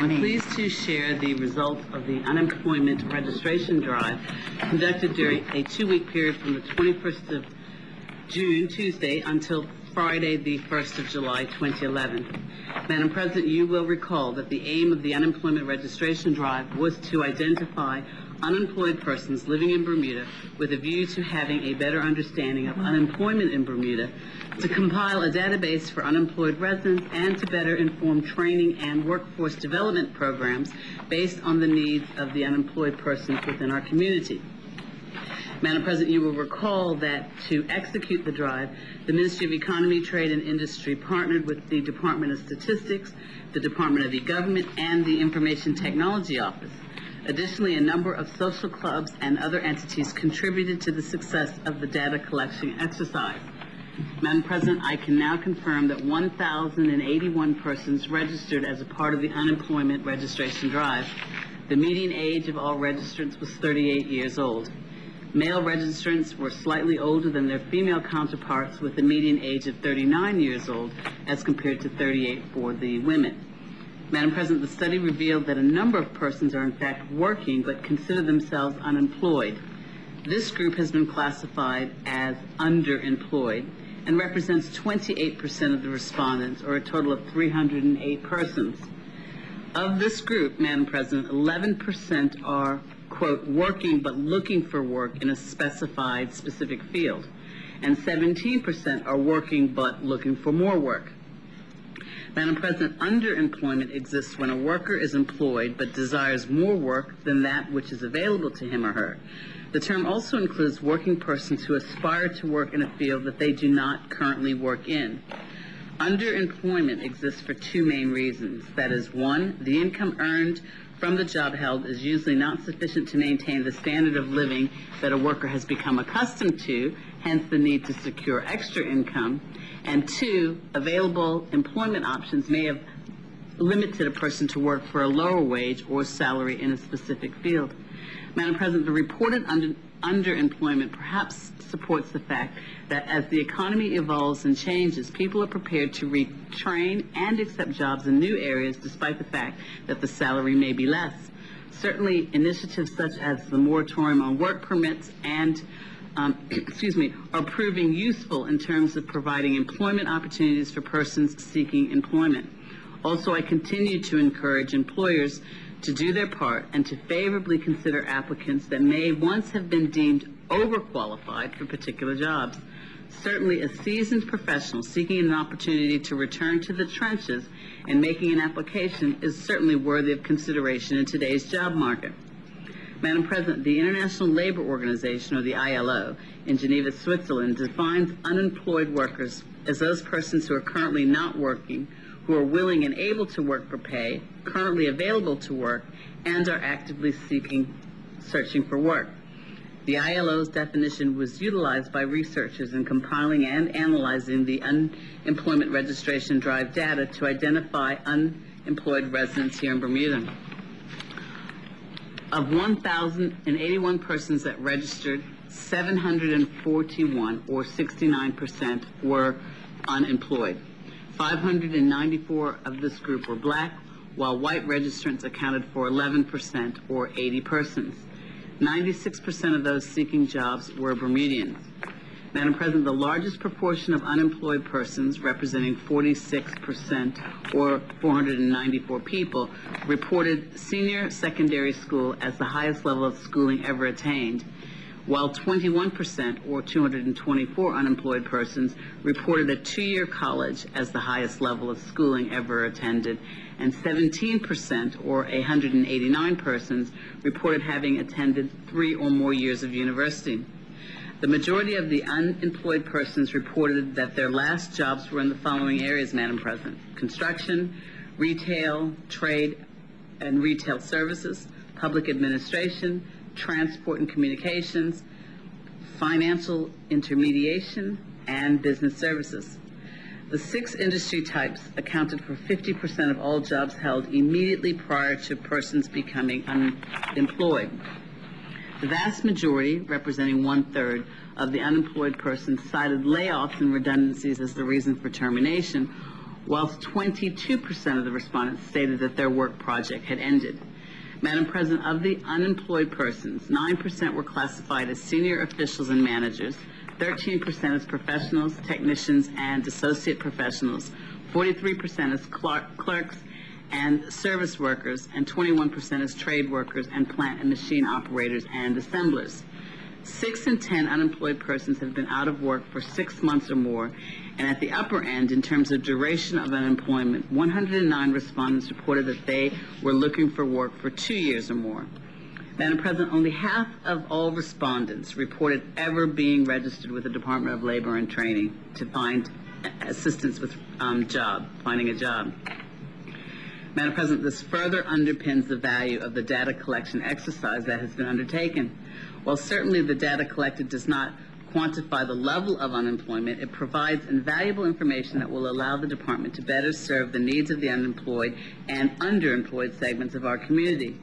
I'm pleased to share the results of the unemployment registration drive conducted during a 2-week period from the 21st of June, Tuesday, until Friday, the 1st of July, 2011. Madam President, you will recall that the aim of the unemployment registration drive was to identify unemployed persons living in Bermuda with a view to having a better understanding of unemployment in Bermuda, to compile a database for unemployed residents, and to better inform training and workforce development programs based on the needs of the unemployed persons within our community. Madam President, you will recall that to execute the drive, the Ministry of Economy, Trade, and Industry partnered with the Department of Statistics, the Department of E-Government, and the Information Technology Office. Additionally, a number of social clubs and other entities contributed to the success of the data collection exercise. Madam President, I can now confirm that 1,081 persons registered as a part of the unemployment registration drive. The median age of all registrants was 38 years old. Male registrants were slightly older than their female counterparts, with a median age of 39 years old as compared to 38 for the women. Madam President, the study revealed that a number of persons are in fact working but consider themselves unemployed. This group has been classified as underemployed and represents 28% of the respondents, or a total of 308 persons. Of this group, Madam President, 11% are, quote, working but looking for work in a specified specific field, and 17% are working but looking for more work. Madam President, underemployment exists when a worker is employed but desires more work than that which is available to him or her. The term also includes working persons who aspire to work in a field that they do not currently work in. Underemployment exists for two main reasons. That is, one, the income earned from the job held is usually not sufficient to maintain the standard of living that a worker has become accustomed to, hence the need to secure extra income. And two, available employment options may have limited a person to work for a lower wage or salary in a specific field. Madam President, the reported underemployment perhaps supports the fact that as the economy evolves and changes, people are prepared to retrain and accept jobs in new areas despite the fact that the salary may be less. Certainly, initiatives such as the moratorium on work permits and are proving useful in terms of providing employment opportunities for persons seeking employment. Also, I continue to encourage employers to do their part and to favorably consider applicants that may once have been deemed overqualified for particular jobs. Certainly, a seasoned professional seeking an opportunity to return to the trenches and making an application is certainly worthy of consideration in today's job market. Madam President, the International Labor Organization, or the ILO, in Geneva, Switzerland, defines unemployed workers as those persons who are currently not working, who are willing and able to work for pay, currently available to work, and are actively searching for work. The ILO's definition was utilized by researchers in compiling and analyzing the unemployment registration drive data to identify unemployed residents here in Bermuda. Of 1,081 persons that registered, 741, or 69%, were unemployed. 594 of this group were black, while white registrants accounted for 11%, or 80 persons. 96% of those seeking jobs were Bermudians. Madam President, the largest proportion of unemployed persons, representing 46%, or 494 people, reported senior secondary school as the highest level of schooling ever attained, while 21%, or 224 unemployed persons, reported a 2-year college as the highest level of schooling ever attended, and 17%, or 189 persons, reported having attended 3 or more years of university. The majority of the unemployed persons reported that their last jobs were in the following areas, Madam President: construction, retail, trade and retail services, public administration, transport and communications, financial intermediation, and business services. The 6 industry types accounted for 50% of all jobs held immediately prior to persons becoming unemployed. The vast majority, representing 1/3 of the unemployed persons, cited layoffs and redundancies as the reason for termination, whilst 22% of the respondents stated that their work project had ended. Madam President, of the unemployed persons, 9% were classified as senior officials and managers, 13% as professionals, technicians, and associate professionals, 43% as clerks and service workers, and 21% as trade workers and plant and machine operators and assemblers. 6 in 10 unemployed persons have been out of work for 6 months or more, and at the upper end, in terms of duration of unemployment, 109 respondents reported that they were looking for work for 2 years or more. Madam President, only half of all respondents reported ever being registered with the Department of Labor and Training to find assistance with finding a job. Madam President, this further underpins the value of the data collection exercise that has been undertaken. While certainly the data collected does not quantify the level of unemployment, it provides invaluable information that will allow the department to better serve the needs of the unemployed and underemployed segments of our community.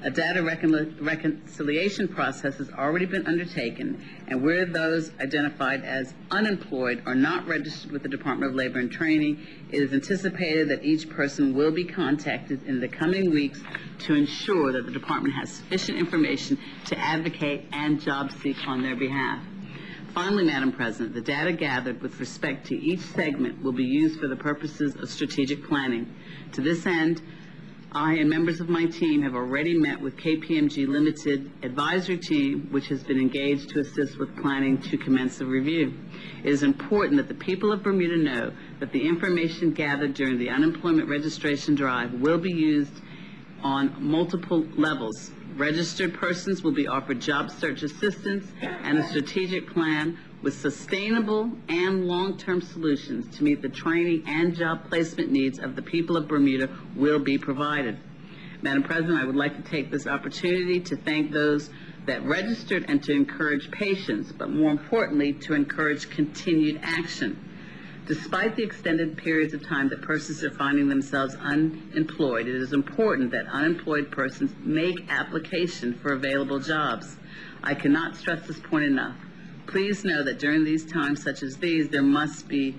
A data reconciliation process has already been undertaken, and where those identified as unemployed are not registered with the Department of Labor and Training, it is anticipated that each person will be contacted in the coming weeks to ensure that the department has sufficient information to advocate and job seek on their behalf. Finally, Madam President, the data gathered with respect to each segment will be used for the purposes of strategic planning. To this end, I and members of my team have already met with KPMG Limited advisory team, which has been engaged to assist with planning to commence the review. It is important that the people of Bermuda know that the information gathered during the unemployment registration drive will be used on multiple levels. Registered persons will be offered job search assistance and a strategic plan with sustainable and long-term solutions to meet the training and job placement needs of the people of Bermuda will be provided. Madam President, I would like to take this opportunity to thank those that registered and to encourage patience, but more importantly, to encourage continued action. Despite the extended periods of time that persons are finding themselves unemployed, it is important that unemployed persons make application for available jobs. I cannot stress this point enough. Please know that during these times such as these, there must be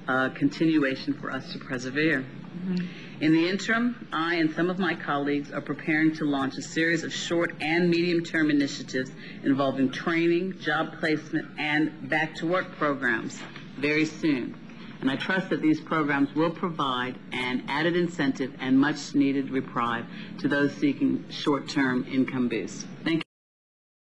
a continuation for us to persevere. In the interim, I and some of my colleagues are preparing to launch a series of short and medium-term initiatives involving training, job placement, and back-to-work programs very soon. And I trust that these programs will provide an added incentive and much-needed reprieve to those seeking short-term income boosts. Thank you.